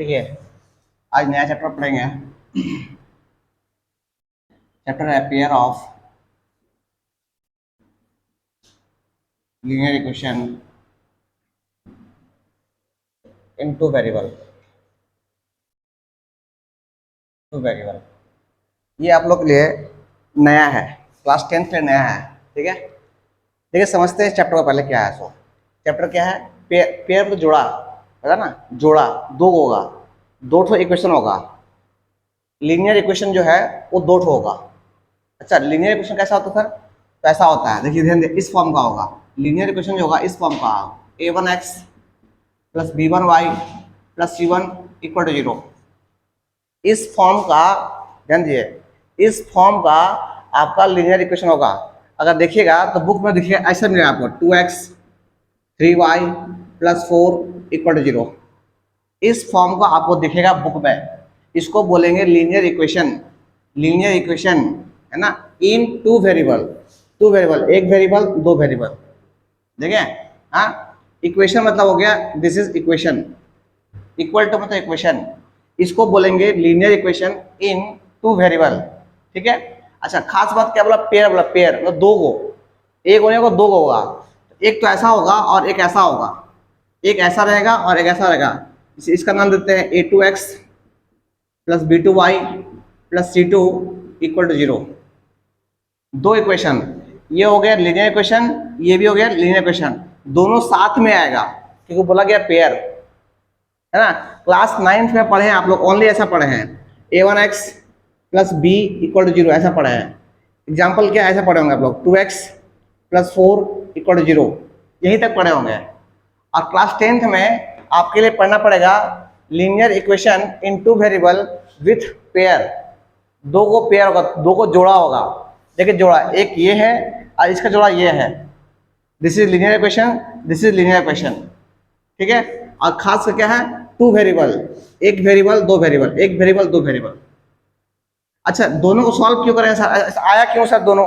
ठीक है, आज नया चैप्टर पढ़ेंगे। चैप्टर है pair of linear equation in two variable. ये आप लोग के लिए नया है, क्लास 10 के लिए नया है। ठीक है, देखिए समझते हैं चैप्टर का पहले क्या है। सो चैप्टर क्या है? पेयर तो जोड़ा है ना, जोड़ा दो होगा, दो ठो इक्वेशन होगा। लीनियर इक्वेशन जो है वो दो ठो होगा। अच्छा, लीनियर इक्वेशन कैसा होता है सर? तो ऐसा होता है, देखिए ध्यान दे, इस फॉर्म का होगा। लीनियर इक्वेशन जो होगा इस फॉर्म का, a1x plus b1y plus c1 equal to 0। इस फॉर्म का ध्यान दिए, इस फॉर्म का आपका लीनियर इक्वेशन होगा। अगर देखिएगा तो बुक में देखिएगा ऐसा मिलेगा आपको 2x 3y plus 4 equal to 0। इस फॉर्म का आपको दिखेगा बुक में। इसको बोलेंगे लीनियर इक्वेशन। लीनियर इक्वेशन है ना, in two variable. Two variable, एक वेरिएबल दो वेरिएबल। देखें, हाँ, इक्वेशन मतलब हो गया this is equation, equal to मतलब इक्वेशन। इसको बोलेंगे linear equation in two variable. ठीक है। अच्छा, खास बात क्या बोला? पेयर बोला, पेयर मतलब दो को, एक होने को दो को होगा। एक तो ऐसा होगा और एक ऐसा होगा, एक ऐसा रहेगा और एक ऐसा रहेगा। इसका नाम देते हैं a2x plus b2y plus c2 equal to 0। दो इक्वेशन, ये हो गया लीनियर इक्वेशन, ये भी हो गया लीनियर इक्वेशन। दोनों साथ में आएगा क्योंकि बोला गया पेयर है ना। क्लास 9th में पढ़े हैं आप लोग, ओनली ऐसा पढ़े हैं, a1x plus b equal to 0 ऐसा पढ़े हैं। एग्जाम्पल क्या ऐसा पढ़े होंगे आप लोग? 2x प्लस 4 इक्वल टू 0, यहीं तक पढ़े होंगे। और क्लास 10th में आपके लिए पढ़ना पड़ेगा linear equation in two variable with pair. दो को पेयर होगा, दो को जोड़ा होगा। देखिए जोड़ा, एक ये है और इसका जोड़ा ये है। This is linear equation, this is linear equation. ठीक है। और खास कर क्या है? टू वेरिएबल, एक वेरिएबल दो वेरिएबल, एक वेरिएबल दो वेरिएबल। अच्छा, दोनों को सॉल्व क्यों करें सर? आया क्यों सर दोनों?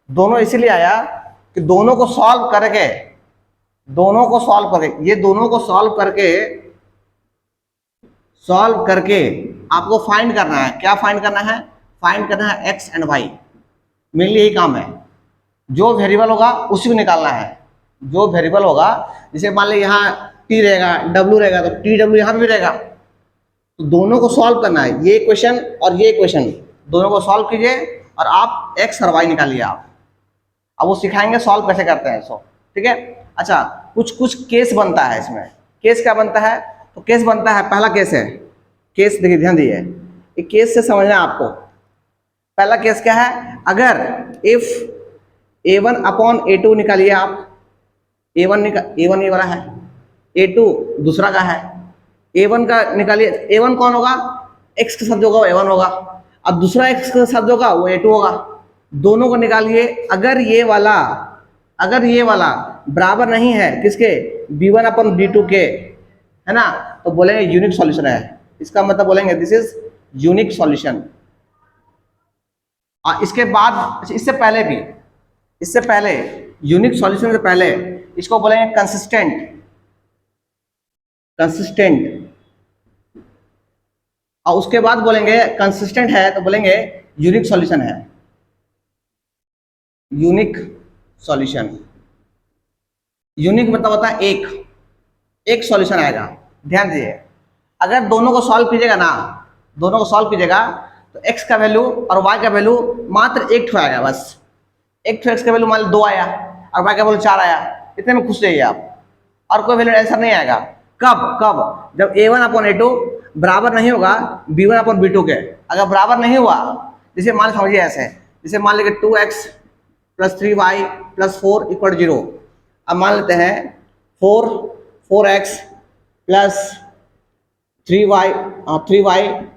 दोनों इसीलिए आया कि दोनों को सॉल्व करके, दोनों को सॉल्व करके, ये दोनों को सॉल्व करके आपको फाइंड करना है। क्या फाइंड करना है? फाइंड करना है एक्स एंड वाई। मेनली यही काम है। जो वेरिएबल होगा उसी को निकालना है। जो वेरिएबल होगा, जैसे मान लीजिए यहाँ टी रहेगा, डब्ल्यू रहेगा, तो टी डब्ल्यू यहाँ पे भी रहेगा। तो दोनों को सॉल्व करना है, ये इक्वेशन और ये इक्वेशन, दोनों को सॉल्व कीजिए और आप एक्स और वाई निकालिए आप। अब वो सिखाएंगे सॉल्व कैसे करते हैं इसको। ठीक है। अच्छा, कुछ कुछ केस बनता है इसमें। केस क्या बनता है? तो केस बनता है, पहला केस है, केस देखिए ध्यान दीजिए, एक केस से समझना है आपको। पहला केस क्या है? अगर इफ a1 अपॉन a2 निकालिए आप। a1 ये वाला है, a2 दूसरा का है। a1 का निकालिए, a1 कौन होगा? x के साथ जो होगा वो a1 होगा, अब दूसरा x के साथ जो होगा वो a2 होगा। दोनों को निकालिए। अगर ये वाला बराबर नहीं है किसके? b1 अपन b2 के, है ना, तो बोलेंगे यूनिक सॉल्यूशन है। इसका मतलब बोलेंगे दिस इज यूनिक सॉल्यूशन। और इसके बाद, इससे पहले यूनिक सॉल्यूशन से पहले इसको बोलेंगे कंसिस्टेंट। और उसके बाद बोलेंगे कंसिस्टेंट है तो बोलेंगे यूनिक सॉल्यूशन है। यूनिक सॉल्यूशन, यूनिक मतलब होता है एक सॉल्यूशन आएगा। ध्यान दीजिए, अगर दोनों को सॉल्व कीजिएगा ना, दोनों को सॉल्व कीजिएगा तो x का वैल्यू और y का वैल्यू मात्र एक ठो आएगा बस। एक ठो x का वैल्यू मान लो 2 आया और y का वैल्यू 4 आया, इतने में खुश रहिए आप। और कोई वैल्यू ऐसा नहीं आएगा। कब? जब a1 अपॉन a2 बराबर नहीं होगा b1 अपॉन b2 के। अगर बराबर नहीं हुआ, जैसे मान समझिए ऐसे, जैसे मान लीजिए 2x plus 3y plus 4 equal 0। अब मान लेते हैं 4x plus 3y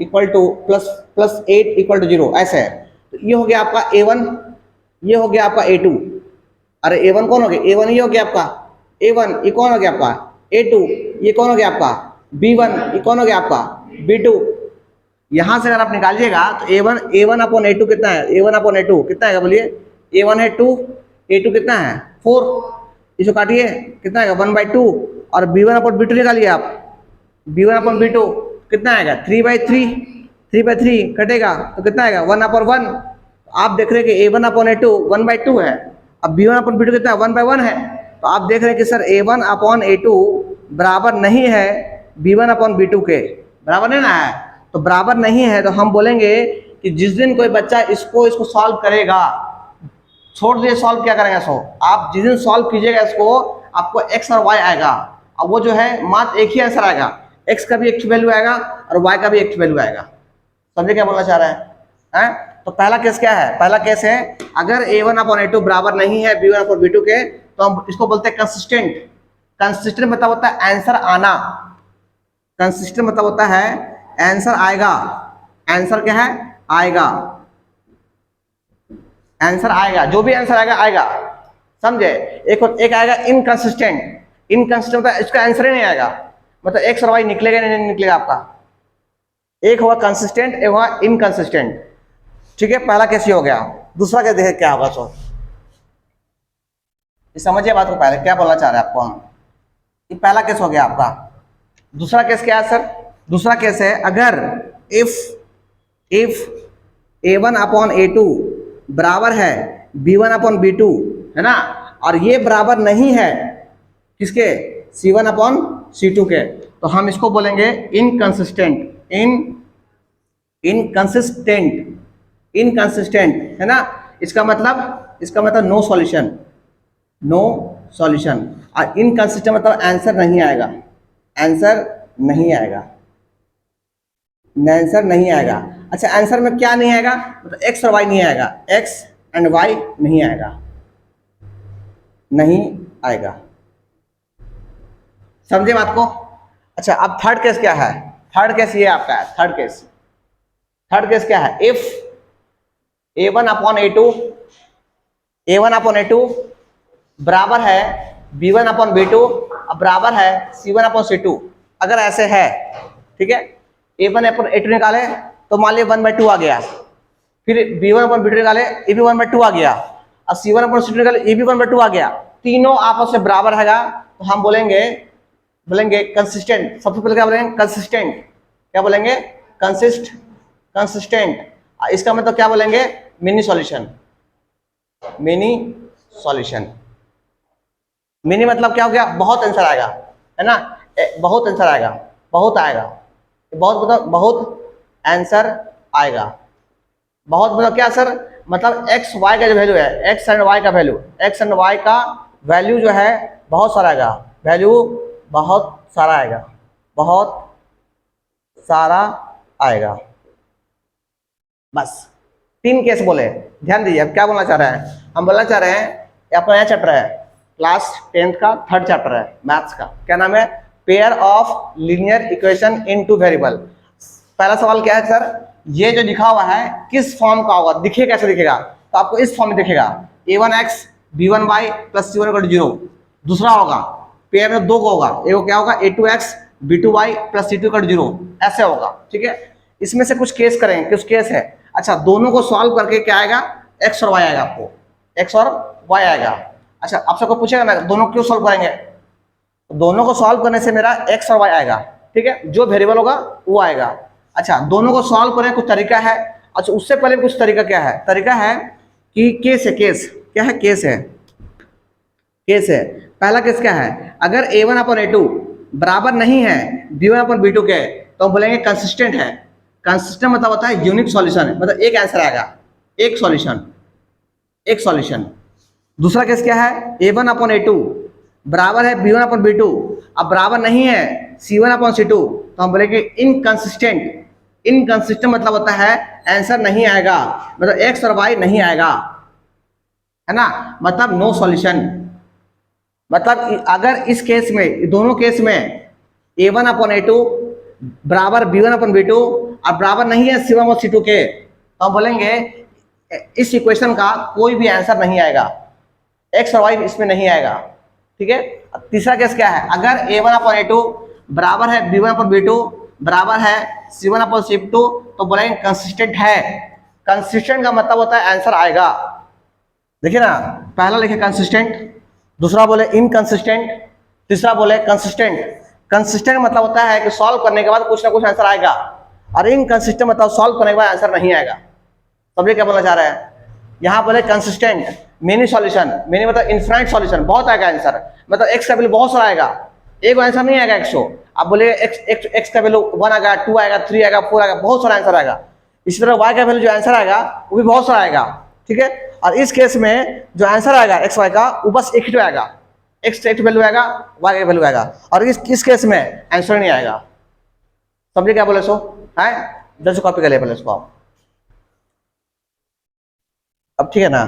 equal to plus 8 equal to 0, ऐसे है। तो ये हो गया आपका a1, ये हो गया आपका a2। अरे a1 कौन हो गया? a1 ये हो गया आपका a1, ये कौन हो गया आपका a2, ये कौन हो गया आपका b1, ये कौन हो गया आपका b2। यहां से अगर आप निकालिएगा तो a1 अपॉन a2 कितना है? a1 अपॉन a2 कितना है बोलिए? a1 है 2, a2 कितना है 4, इसको काटिए कितना है 1/2। और b1 अपॉन b2 निकालिए आप, b1 अपॉन b2 कितना आएगा 3/3, 3/3 कटेगा तो कितना आएगा 1/1। आप देख रहे हैं कि A1/A2 1/2 है, अब B1/B2 कितना है 1/1 है। तो आप देख रहे हैं कि सर A1/A2 बराबर नहीं है B1/B2 के, बराबर नहीं ना है। तो बराबर नहीं है तो हम बोलेंगे कि जिस दिन कोई बच्चा इसको सॉल्व करेगा, छोड़ दिए सॉल्व क्या करेंगे इसको, आप जिस दिन सॉल्व कीजिएगा इसको आपको x और y आएगा। अब वो जो है मात्र एक ही आंसर आएगा, x का भी एक वैल्यू आएगा और y का भी एक वैल्यू आएगा। समझे क्या बोलना चाह रहे हैं? तो पहला केस क्या है, पहला केस है अगर A1/A2 बराबर नहीं है B1/B2 के तो हम इसको बोलते हैं कंसिस्टेंट। कंसिस्टेंट मतलब होता है आंसर आना, कंसिस्टेंट मतलब होता है आंसर आएगा। आंसर क्या है, आएगा, आंसर आएगा, जो भी आंसर आएगा आएगा। समझे? एक आएगा इनकंसिस्टेंट, इनकंसिस्टेंट मतलब इसका आंसर ही नहीं आएगा, मतलब x और y निकलेगा नहीं निकलेगा आपका। एक होगा कंसिस्टेंट, एक होगा इनकंसिस्टेंट। ठीक है, पहला केस ये हो गया। दूसरा केस देखे क्या होगा। सो समझिए बात को, पहले क्या बोलना चाह रहे हैं आपको हम। ये पहला केस हो गया आपका। दूसरा केस क्या है सर? दूसरा केस है अगर इफ A1/A2 बराबर है B1/B2, है ना, और ये बराबर नहीं है किसके, C1/C2 के, तो हम इसको बोलेंगे इनकंसिस्टेंट। इनकंसिस्टेंट है ना, इसका मतलब नो सॉल्यूशन, नो सॉल्यूशन। और इनकंसिस्टेंट मतलब आंसर नहीं आएगा, आंसर नहीं आएगा, आंसर नहीं आएगा। अच्छा, आंसर में क्या नहीं आएगा, मतलब x और y नहीं आएगा, x एंड y नहीं आएगा, नहीं आएगा। समझे बात को? अच्छा, अब थर्ड केस क्या है? थर्ड केस ये आपका है। थर्ड केस क्या है? इफ A1/A2 बराबर है B1/B2 और बराबर है C1/C2, अगर ऐसे है, ठीक है, A1/A2 निकाले तो मान लिया 1/2 आ गया, फिर B1/B2 निकाले ये भी 1/2 आ गया, और C1/C2 निकाले ये भी 1/2 आ गया, तीनों आपस में बराबर है तो हम बोलेंगे कंसिस्टेंट। सबसे पहले क्या बोलेंगे? कंसिस्टेंट। क्या बोलेंगे? कंसिस्टेंट। इसका मतलब क्या बोलेंगे? Mini solution. Mini solution, mini मतलब क्या हो गया? बहुत आंसर आएगा, है ना, बहुत आंसर आएगा, बहुत आएगा, बहुत मतलब बहुत आंसर आएगा। बहुत मतलब क्या सर? मतलब x y का जो वैल्यू है, x एंड y का वैल्यू, x एंड y का वैल्यू जो है बहुत सारा आएगा, वैल्यू बहुत सारा आएगा, बहुत सारा आएगा। बस 3 केस बोले, ध्यान दीजिए। अब क्या बोलना चाह रहे हैं? हम बोलना चाह रहे हैं अपना नया चैप्टर है, क्लास 10th का 3rd चैप्टर है मैथ्स का। क्या नाम है? Pair of linear equation in 2 variable. पहला सवाल क्या है सर? ये जो लिखा हुआ है किस फॉर्म का होगा, दिखेगा कैसे दिखेगा? तो आपको इस फॉर्म में दिखेगा a1x b1y प्लस c1 0। दूसरा होगा पेयर में 2 का होगा, एक क्या होगा a2x b2y प्लस c2 0, ऐसे होगा। ठीक है, इसमें से कुछ केस करेंगे, कुछ केस है। अच्छा, दोनों को सॉल्व करके क्या आएगा? x और y आएगा, आपको x और y आएगा। अच्छा, आप सबको पूछेगा ना दोनों क्यों सॉल्व करेंगे? दोनों को सॉल्व करने से मेरा x और y आएगा, ठीक है, जो वेरिएबल होगा वो आएगा। अच्छा, दोनों को सॉल्व करने का कुछ तरीका है। अच्छा, उससे पहले कुछ तरीका क्या है? तरीका है कि केस है, केस क्या है? केस है, केस है। पहला केस क्या है? अगर A1/A2 बराबर नहीं है B1/B2 के तो हम बोलेंगे कंसिस्टेंट है। कंसिस्टेंट मतलब होता है यूनिक सॉल्यूशन, मतलब एक आंसर आएगा, एक सॉल्यूशन, एक सॉल्यूशन। दूसरा केस क्या है? A1/A2 बराबर है B1/B2 अब बराबर नहीं है C1/C2 तो हम बोलेंगे इनकंसिस्टेंट। इनकंसिस्टेंट मतलब होता है आंसर नहीं आएगा, मतलब x और y नहीं आएगा, है ना, मतलब नो सॉल्यूशन। मतलब अगर इस केस में, दोनों केस में A1/A2 बराबर B1/B2 और बराबर नहीं है C1/C2 के तो हम बोलेंगे इस इक्वेशन का कोई भी आंसर नहीं आएगा, x और y इसमें नहीं आएगा। ठीक है, तीसरा केस क्या है? अगर A1/A2 बराबर है B1/B2 बराबर है C1/C2 तो बोलेंगे कंसिस्टेंट है। कंसिस्टेंट का मतलब होता है आंसर आएगा। देखिए ना, पहला लिखे कंसिस्टेंट, दूसरा बोले इनकंसिस्टेंट, तीसरा बोले कंसिस्टेंट। कंसिस्टेंट मतलब होता है कि सॉल्व करने के बाद कुछ ना कुछ आंसर आएगा, और इनकंसिस्टेंट मतलब सॉल्व करने के बाद आंसर नहीं आएगा। समझे क्या बोलना चाह रहे हैं? यहाँ बोले कंसिस्टेंट, मेनी सॉल्यूशन, मेनी मतलब इनफाइनाइट सॉल्यूशन, बहुत आएगा आंसर, मतलब एक्स का वैल्यू बहुत सारा आएगा, एक आंसर नहीं आएगा 100। आप बोले एक्स का वैल्यू 1 आएगा, 2 आएगा, 3 आएगा, 4 आएगा, बहुत सारा आंसर आएगा। इसी तरह वाई का वैल्यू जो आंसर आएगा वो भी बहुत सारा आएगा, ठीक है। और इस केस में जो आंसर आएगा एक्स वाई का वो बस एक ही आएगा, एक्स एक वैल्यू आएगा, वाई का वैल्यू आएगा, और इस केस में आंसर नहीं आएगा। समझे क्या बोले सो है? जल्द से कॉपी कर ले पहले इसको आप। अब ठीक है ना?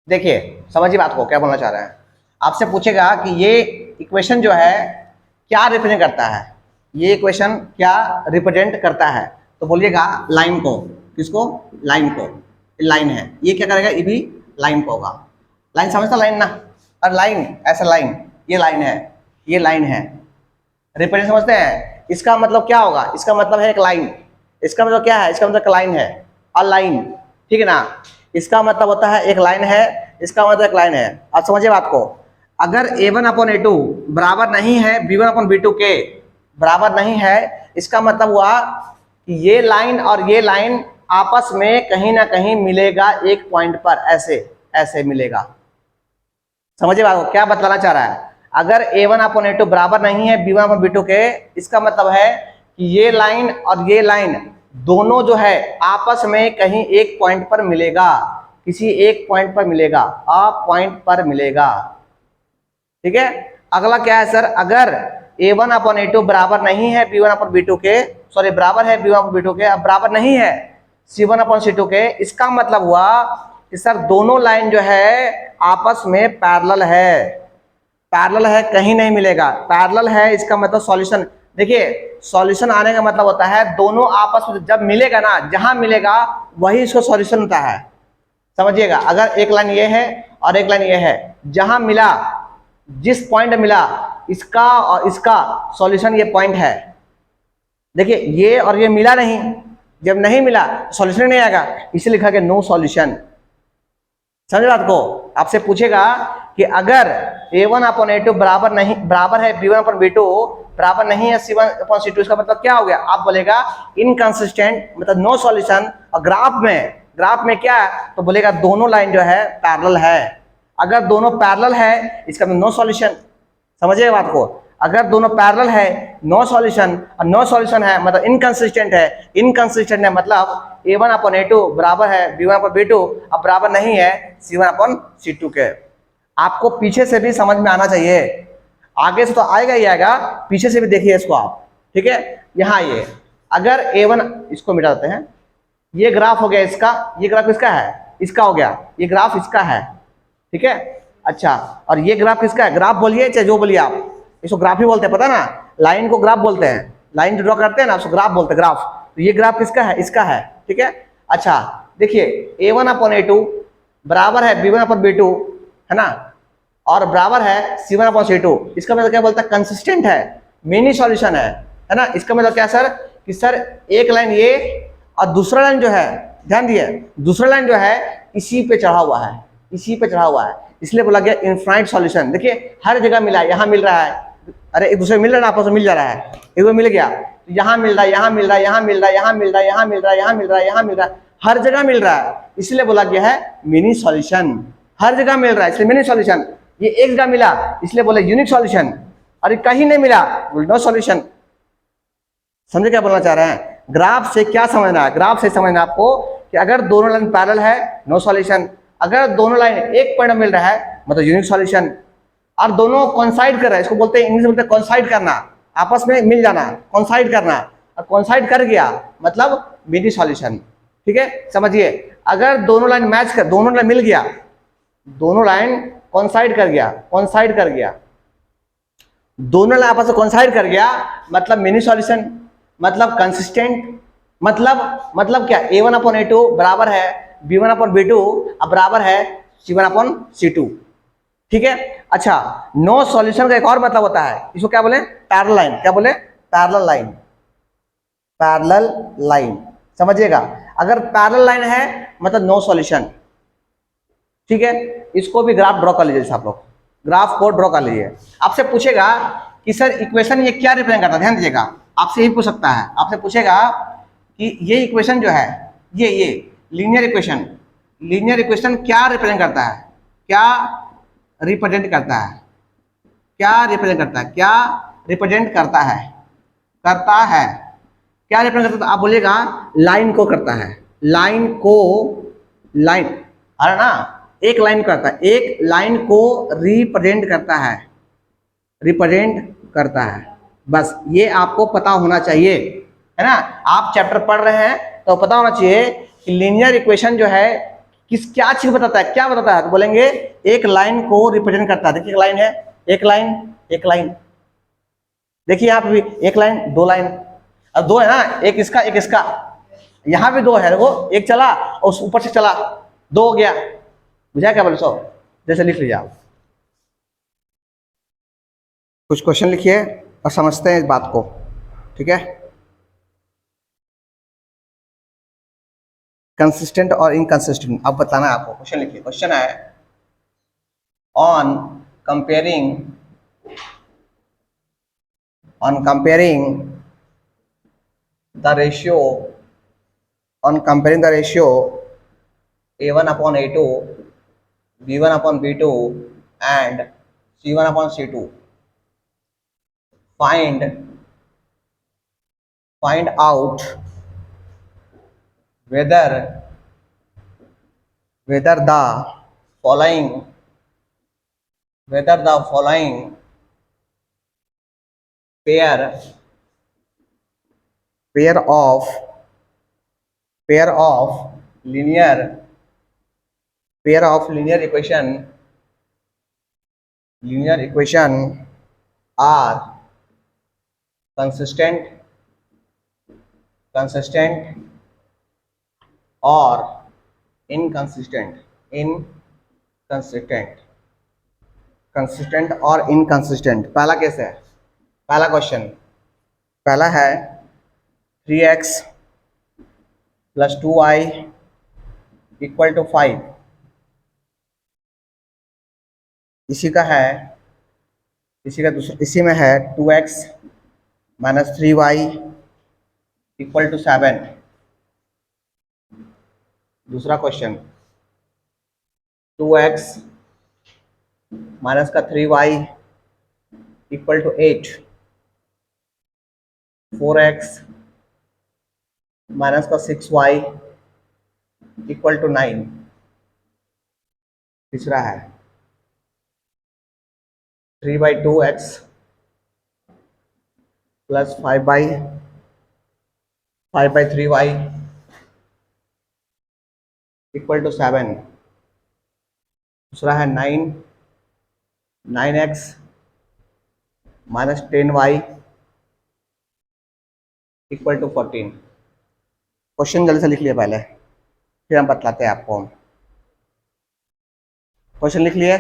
देखिए समझिए बात को, क्या बोलना चाह रहे हैं। आपसे पूछेगा कि ये इक्वेशन जो है क्या रिप्रेजेंट करता है, ये इक्वेशन क्या रिप्रेजेंट करता है, तो बोलिएगा लाइन को। किसको? लाइन को। लाइन है, ये क्या करेगा? ये भी लाइन को होगा। लाइन समझता? लाइन ना, और लाइन ऐसा लाइन, ये लाइन है, ये लाइन है, रिप्रेजेंट समझते हैं? इसका मतलब क्या होगा? इसका मतलब है एक लाइन, इसका मतलब क्या है? इसका मतलब लाइन है, और लाइन, ठीक है ना। इसका मतलब होता है एक लाइन है, इसका मतलब एक लाइन है। अब समझिए बात को, अगर a1/a2 बराबर नहीं है b1/b2 के बराबर नहीं है, इसका मतलब हुआ कि ये लाइन और ये लाइन आपस में कहीं ना कहीं मिलेगा एक पॉइंट पर, ऐसे ऐसे मिलेगा। समझिए बात को, क्या बतलाना चाह रहा है? अगर a1/a2 बराबर नहीं है b1/b2 के, इसका मतलब है कि ये लाइन और ये लाइन दोनों जो है आपस में कहीं एक पॉइंट पर मिलेगा, किसी एक पॉइंट पर मिलेगा, पॉइंट पर मिलेगा, ठीक है। अगला क्या है सर? अगर a1/a2 बराबर नहीं है b1/b2 के, सॉरी बराबर है b1/b2 के, अब बराबर नहीं है c1/c2 के, इसका मतलब हुआ कि सर दोनों लाइन जो है आपस में पैरेलल है, पैरेलल है, कहीं नहीं मिलेगा, पैरेलल है, इसका मतलब सॉल्यूशन। देखिए सॉल्यूशन आने का मतलब होता है दोनों आपस में जब मिलेगा ना, जहां मिलेगा वही इसको सॉल्यूशन होता है। समझिएगा, अगर एक लाइन ये है और एक लाइन ये है, जहां मिला, जिस पॉइंट मिला, इसका और इसका सॉल्यूशन ये पॉइंट है। देखिए ये और ये मिला नहीं, जब नहीं मिला सॉल्यूशन नहीं आएगा, इसे लिखा गया नो सॉल्यूशन। समझ बात को? आपसे पूछेगा कि अगर a1/a2 बराबर है b1/b2 बराबर नहीं है c1/c2, इसका मतलब क्या हो गया? आप बोलेगा इनकंसिस्टेंट, मतलब नो सॉल्यूशन। और ग्राफ में क्या है? तो बोलेगा दोनों लाइन जो है पैरेलल है। अगर दोनों पैरेलल है इसका मतलब नो सॉल्यूशन। समझिए बात को, अगर दोनों पैरेलल है नो सॉल्यूशन, और नो सॉल्यूशन है मतलब इनकंसिस्टेंट है, इनकंसिस्टेंट है मतलब a1/a2 बराबर है b1/b2 अब बराबर नहीं है c1/c2 के। आपको पीछे से भी समझ में आना चाहिए, आगे से तो आएगा ही आएगा, पीछे से भी देखिए इसको आप, ठीक है। यहाँ ये अगर a1, इसको मिटा देते हैं, ये ग्राफ हो गया इसका, ये ग्राफ इसका है, इसका हो गया, ये ग्राफ इसका है, ठीक है। अच्छा, और ये ग्राफ किसका है? ग्राफ बोलिए चाहे जो बोलिए आप, इसको ग्राफ ही बोलते हैं, पता ना, लाइन को ग्राफ बोलते हैं, लाइन जो ड्रॉ करते हैं ना उसको ग्राफ बोलते हैं, ग्राफ। तो ये ग्राफ किसका है? इसका है, ठीक है। अच्छा देखिए a1/a2 बराबर है b1/b2, है ना, और बराबर है c1/c2, इसका मतलब क्या बोलता है? कंसिस्टेंट है, मिनी सॉल्यूशन है ना। इसका मतलब क्या सर? कि सर एक लाइन ये और दूसरा लाइन जो है, ध्यान दिए, दूसरा लाइन जो है इसी पे चढ़ा हुआ है, इसी पे चढ़ा हुआ है, इसलिए बोला गया इनफाइनाइट सॉल्यूशन। देखिए हर जगह मिला है, यहाँ मिल रहा है, अरे एक दूसरे मिल रहा है ना, आपस में मिल जा रहा है, एक बार मिल गया तो यहाँ मिल रहा है, यहाँ मिल रहा है, यहाँ मिल रहा है, यहाँ मिल रहा है, यहाँ मिल रहा है, यहाँ मिल रहा है, यहाँ मिल रहा है, हर जगह मिल रहा है, इसलिए बोला गया है मिनी सॉल्यूशन। हर जगह मिल रहा है इसलिए मिनी सॉल्यूशन। ये एक जगह मिला इसलिए बोले यूनिक सॉल्यूशन, और कहीं नहीं मिला नो सॉल्यूशन। समझे क्या बोलना चाह रहे हैं? ग्राफ से क्या समझना है? ग्राफ से समझना आपको कि अगर दोनों लाइन पैरेलल है नो सॉल्यूशन, अगर दोनों लाइन एक पॉइंट मिल रहा है मतलब यूनिक सॉल्यूशन, और दोनों कोइंसाइड कर रहा है, इसको बोलते हैं, इंग्लिश में बोलते हैं कोइंसाइड करना, आपस में मिल जाना, कोइंसाइड करना, और कोइंसाइड कर गया मतलब मिनी सॉल्यूशन, ठीक है। समझिए अगर दोनों लाइन मैच कर, दोनों लाइन मिल गया, दोनों लाइन कोइंसाइड कर गया, कोइंसाइड कर गया, दोनों लाइन आपस में कोइंसाइड कर गया मतलब मिनी सॉल्यूशन, मतलब कंसिस्टेंट, मतलब क्या? a1/a2 बराबर है b1/b2 अब बराबर है c1/c2, ठीक है। अच्छा, नो सॉल्यूशन का एक और मतलब होता है, इसको क्या बोले? Parallel line. क्या बोले? Parallel line, parallel line. समझिएगा, अगर पैरेलल लाइन है मतलब नो सॉल्यूशन, ठीक है। इसको भी ग्राफ ड्रॉ कर लीजिए आप लोग, ग्राफ को ड्रॉ कर लीजिए। आपसे पूछेगा कि सर इक्वेशन ये क्या रिप्रेजेंट करता है, ध्यान दीजिएगा, आपसे यही पूछ सकता है, आपसे पूछेगा कि ये इक्वेशन जो है, ये लीनियर इक्वेशन, लीनियर इक्वेशन क्या रिप्रेजेंट करता है, क्या रिप्रेजेंट करता है, क्या रिप्रेजेंट करता है, क्या रिप्रेजेंट करता है, करता है, क्या रिप्रेजेंट करता है, आप बोलिएगा लाइन को करता है, लाइन को, लाइन, अरे ना, एक लाइन करता है, एक लाइन को रिप्रेजेंट करता है, रिप्रेजेंट करता है। बस ये आपको पता होना चाहिए, है ना। आप चैप्टर पढ़ रहे हैं तो पता होना चाहिए कि लीनियर इक्वेशन जो है किस क्या चीज बताता है, क्या बताता है, तो बोलेंगे एक लाइन को रिप्रेजेंट करता है। देखिए एक लाइन है, एक लाइन, एक लाइन, देखिए यहाँ पे भी एक लाइन, दो लाइन, अब दो है ना, एक इसका एक इसका, यहाँ भी दो है, वो एक चला और उस ऊपर से चला, दो हो गया, बुझा क्या बोले सो, जैसे लिख लीजिए आप। कुछ क्वेश्चन लिखिए और समझते हैं इस बात को, ठीक है। कंसिस्टेंट और इनकंसिस्टेंट अब बताना है आपको। क्वेश्चन लिखिए, क्वेश्चन है on comparing, on comparing the ratio, on comparing the ratio a1 upon a2, b1 upon b2 and c1 upon c2, find out whether the following, whether the following pair of linear equation are consistent or inconsistent, consistent और inconsistent। पहला कैसे है, पहला question, पहला है 3x plus 2y equal to 5, इसी का है, इसी का दूसरा, इसी में है 2x minus 3y equal to 7। दूसरा क्वेश्चन 2x माइनस का 3y equal to 8, 4x minus का 6y इक्वल टू 9। तीसरा है 3/2x plus 5/3y equal to 7। दूसरा है 9x minus 10y equal to 14। Question जल्दी से लिख लिया पहले, फिर हम बतलाते हैं आपको। क्वेश्चन लिख लिए,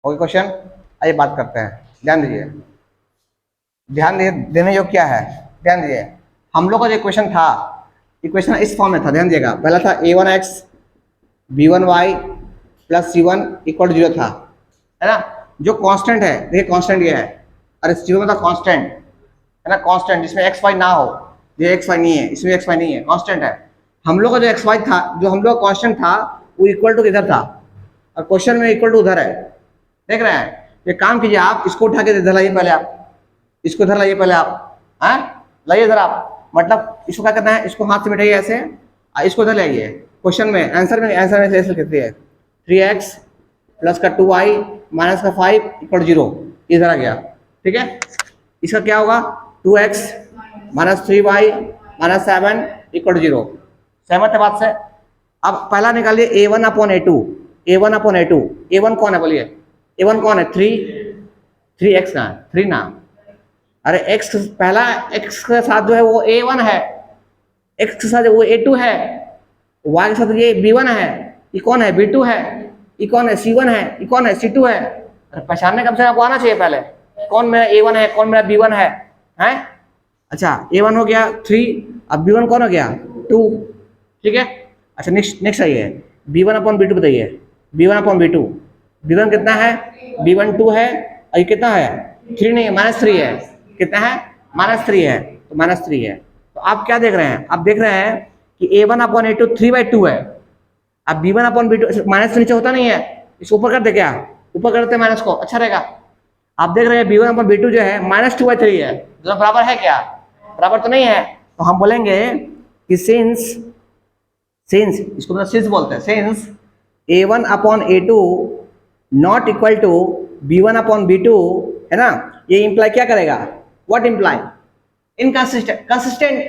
ओके क्वेश्चन, आइए बात करते हैं। ध्यान दीजिए, ध्यान देने योग्य क्या है, ध्यान दीजिए। हम लोग का जो इक्वेशन था, इक्वेशन इस फॉर्म में था, ध्यान दिएगा। पहला था a1x b1y plus c1 equal to 0 था, है ना। जो कांस्टेंट है, देखिए कांस्टेंट ये है, अरे 0 में था कांस्टेंट, है ना, कांस्टेंट जिसमें एक्स वाई ना हो, ये एक्स वाई नहीं है, इसमें एक्स वाई नहीं है, कांस्टेंट है। हम लोग का जो एक्स वाई था, जो हम लोग कांस्टेंट था, वो इक्वल टू किधर था, और क्वेश्चन में इक्वल टू उधर है, देख रहे हैं। ये काम कीजिए, आप इसको उठा के इधर लाइए पहले, आप इसको इधर लाइए पहले, आप लाइए इधर आप, मतलब इसको क्या करना है, इसको हाथ से मिटाइए ऐसे, इसको इधर लाइए। क्वेश्चन में आंसर में ऐसे लिखते हैं 3x प्लस का 2y माइनस का 5 इक्वल 0, इधर आ गया, ठीक है। इसका क्या होगा, 2x minus 3y minus 7 equal 0। सहमत है बात से। अब पहला निकालिए a1 upon a2, a1 upon a2, a1 कौन है बोलिए, a1 कौन है, 3x ना, 3 ना, अरे x पहला x के साथ जो है वो a1 है, x के साथ वो a2 है, y के साथ ये b1 है, ये कौन है, b2 है, ये कौन है, c1 है, ये कौन है, c2 है। अरे पहचानने कम से कम आपको आना चाहिए पहले, कौन मेरा a1 है, कौन मेरा b1 है, हैं। अच्छा a1 हो गया 3, अब b1 कौन हो गया 2, ठीक है। अच्छा नेक्स्ट आइए b1 अपॉन b2 बताइए, b1 अपॉन b2, B1 कितना है, B1 2 है, और ये कितना है 3 नहीं है, -3 है, कितना है -3 है, तो -3 है। तो आप क्या देख रहे हैं, आप देख रहे हैं कि A1 अपॉन A2 3/2 है। अब B1 अपॉन B2 माइनस नीचे होता नहीं है, इसको ऊपर कर दे, क्या ऊपर करते हैं माइनस को, अच्छा रहेगा। आप देख रहे हैं B1 अपॉन B2 जो है -2/3 है, दोनों बराबर है क्या, बराबर तो नहीं है। तो हम बोलेंगे कि सिंस इसको मतलब सिंस बोलते हैं, since A1 upon A2 not equal to B1 upon B2 है ना, ये इंप्लाई क्या करेगा, व्हाट इंप्लाई, इनकंसिस्टेंट, कंसिस्टेंट।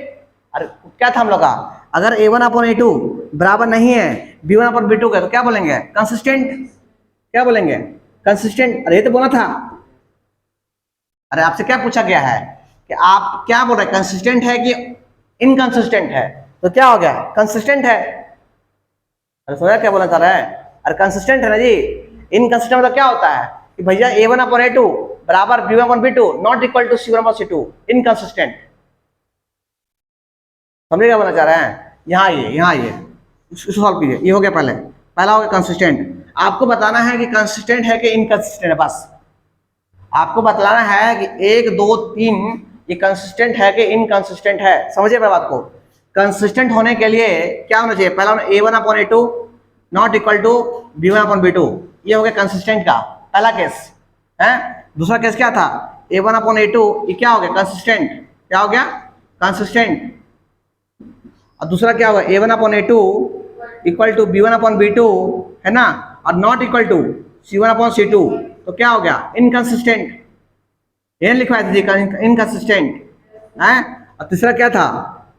अरे क्या था हम लोग का, अगर A1 अपॉन A2 बराबर नहीं है B1 अपॉन B2 का, तो क्या बोलेंगे, कंसिस्टेंट, क्या बोलेंगे, कंसिस्टेंट। अरे ये तो बोला था, अरे आपसे क्या पूछा गया है कि आप क्या बोल रहे हैं, कंसिस्टेंट है कि इनकंसिस्टेंट है, तो क्या हो गया, कंसिस्टेंट है। अरे सोचा क्या बोलना चाह रहा है, अरे कंसिस्टेंट है ना जी। इनकंसिस्टेंट मतलब क्या होता है कि भैया A1 अपॉन A2 बराबर B1 upon B2 not equal to C1 upon C2, inconsistent. समझे क्या बोलना चाह रहे हैं, यहाँ ये इसको सॉल्व कीजिए, ये हो गया पहला हो गया कंसिस्टेंट। आपको बताना है कि कंसिस्टेंट है कि इनकंसिस्टेंट है, बस आपको बतलाना है कि 1 2 3 ये कंसिस्टेंट है कि इनकंसिस्टेंट है। समझिए मेरी बात को, कंसिस्टेंट होने के लिए क्या होना चाहिए, पहला A1 upon A2 not equal to B1 upon B2, ये हो गया कंसिस्टेंट का पहला केस है। दूसरा केस क्या था, A1 अपॉन A2 ये क्या हो गया, कंसिस्टेंट, क्या हो गया, कंसिस्टेंट। और दूसरा क्या होगा, A1 upon A2 equal to B1 upon B2 है ना, और not equal to C1 upon C2, तो क्या हो गया, इनकंसिस्टेंट। ये लिखवाया था इनकंसिस्टेंट है। और तीसरा क्या था,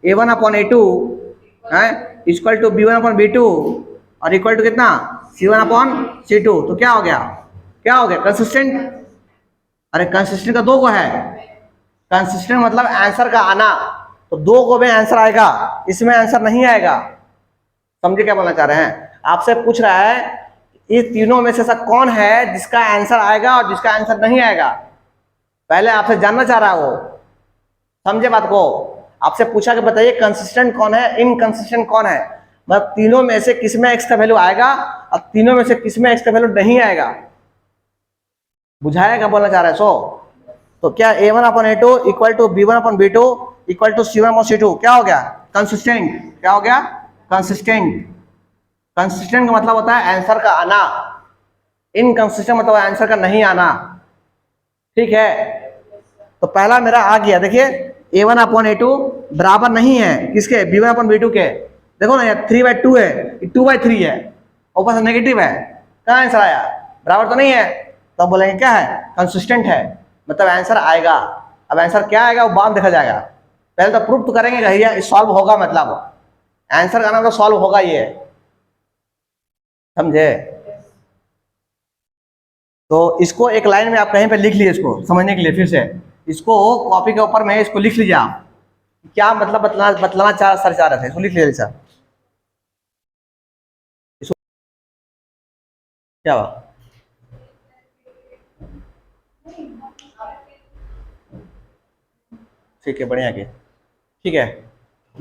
A1 अपॉन A2 है equal to B1 upon B2 और इक्वल टू कितना, C1 अपॉन C2, तो क्या हो गया, कंसिस्टेंट। अरे कंसिस्टेंट का 2 को है, कंसिस्टेंट मतलब आंसर का आना, तो 2 को में आंसर आएगा, इसमें आंसर नहीं आएगा। समझे क्या बोलना चाह रहे हैं, आपसे पूछ रहा है इस तीनों में से ऐसा कौन है जिसका आंसर आएगा और जिसका आंसर नहीं आएगा, पहले आपसे जानना चाह रहा है वो। समझे बात को, आपसे पूछा कि बताइए कंसिस्टेंट कौन है, इनकंसिस्टेंट कौन है, मतलब तीनों में से किसमें एक्स का वैल्यू आएगा और तीनों में से किसमें एक्स का वैल्यू नहीं आएगा। बुझाया क्या बोलना चाह रहा है। तो क्या A1 upon A2 equal to B1 upon B2 equal to C1 upon C2 क्या हो गया, कंसिस्टेंट, क्या हो गया, कंसिस्टेंट। कंसिस्टेंट का मतलब होता है आंसर का आना, इनकंसिस्टेंट मतलब आंसर का नहीं आना, ठीक है। तो पहला मेरा आ गया, देखिए A1 अपॉन A2 बराबर नहीं है किसके, B1 अपॉन B2 के। देखो ना यार 3/2 है, 2/3 है, ऊपर से नेगेटिव है, कहाँ आंसर आया, बराबर तो नहीं है। तो हम बोलेंगे क्या है, कंसिस्टेंट है, मतलब आंसर आएगा। अब आंसर क्या आएगा वो बाद देखा जाएगा, पहले तो प्रूफ तो करेंगे भैया सॉल्व होगा, मतलब आंसर का नाम तो सॉल्व होगा ये, समझे। तो इसको एक लाइन में आप कहीं पे लिख लीजिए, इसको समझने के लिए फिर से इसको कॉपी के ऊपर में इसको लिख लीजिए आप, क्या मतलब बतलाना चाह रहे थे, इसको लिख लीजिए सर। इसको क्या हुआ, ठीक है, बढ़िया किया, ठीक है,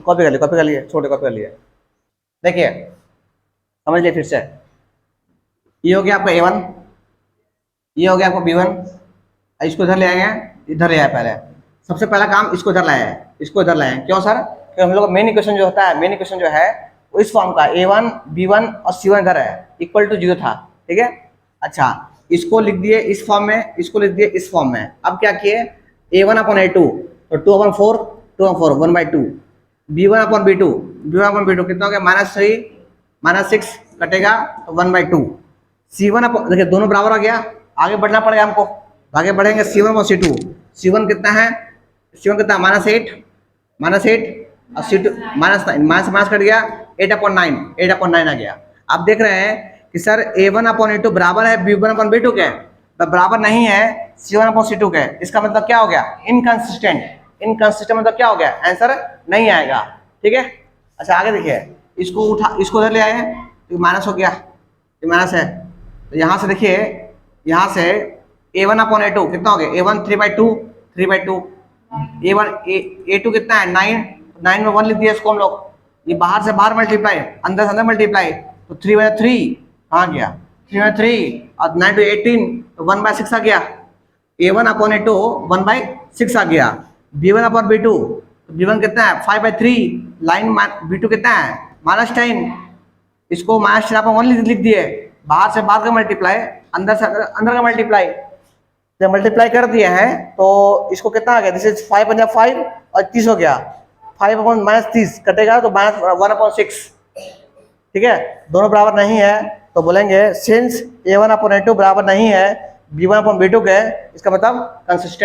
कॉपी कर लिए, छोटे कॉपी कर लिए। देखिए समझ लिए फिर से, ये हो गया आपका A1, ये हो गया आपको B1, इसको इधर ले आएंगे, इधर ले आए, पहले सबसे पहला काम इसको इधर लाए, इसको इधर लाए, क्यों सर, क्योंकि हम लोग का मेन इक्वेशन जो होता है, मेन इक्वेशन जो है वो इस फॉर्म का A1 B1 और C1 इधर है, इक्वल टू 0 था, ठीक है। अच्छा इसको लिख दिए इस फॉर्म में, इसको लिख दिए इस फॉर्म में। अब क्या किए, A1 अपॉन A2 तो 2/4 2/4 1/2, B1 अपॉन B2 कितना हो गया, -3 -6 कटेगा तो 1/2, C1 अपॉन, देखिए दोनों बराबर हो गया, आगे बढ़ना पड़ेगा हमको, आगे बढ़ेंगे C1 अपॉन C2, C1 कितना है, C1 कितना है -8 और C2 -9, माइनस कट गया, 8/9 आ गया। आप देख रहे हैं कि सर A1 अपॉन A2 बराबर है B1 अपॉन B2 के, बराबर नहीं है C1 अपॉन C2 के, इसका मतलब क्या हो गया, इनकंसिस्टेंट मतलब क्या हो गया, आंसर नहीं आएगा, ठीक है। अच्छा आगे देखिए, इसको उधर ले आए, तो माइनस हो गया, ये माइनस है, तो यहाँ से देखिए, यहाँ से A1 अपॉन A2 कितना हो गया, A1 3/2, A1 A2 कितना है 9 में 1 लिख दिया इसको हम लोग, ये बाहर से बाहर मल्टीप्लाई, अंदर से अंदर मल्टीप्लाई, तो 3/3 कहाँ गया, 3 में 3 और 9 to 18 तो 1/6 आ गया। A1/A2 1/6 आ गया। B1/B2 B1 कितना है 5/3 लाइन B2 कितना है -10 इसको -10 आप 1 लिख दिए बाहर से बाहर का मल्टीप्लाई अंदर से अंदर का मल्टीप्लाई जब मल्टीप्लाई कर दिए हैं तो इसको कितना आ गया दिस इज 5 पंजा 5 और 30 हो गया 5/-30 कटेगा तो -1/6 ठीक है दोनों बराबर नहीं है तो बोलेंगे सिंस A1/A2 बराबर नहीं है B1/B2 के इसका मतलब कंसिस्टेंट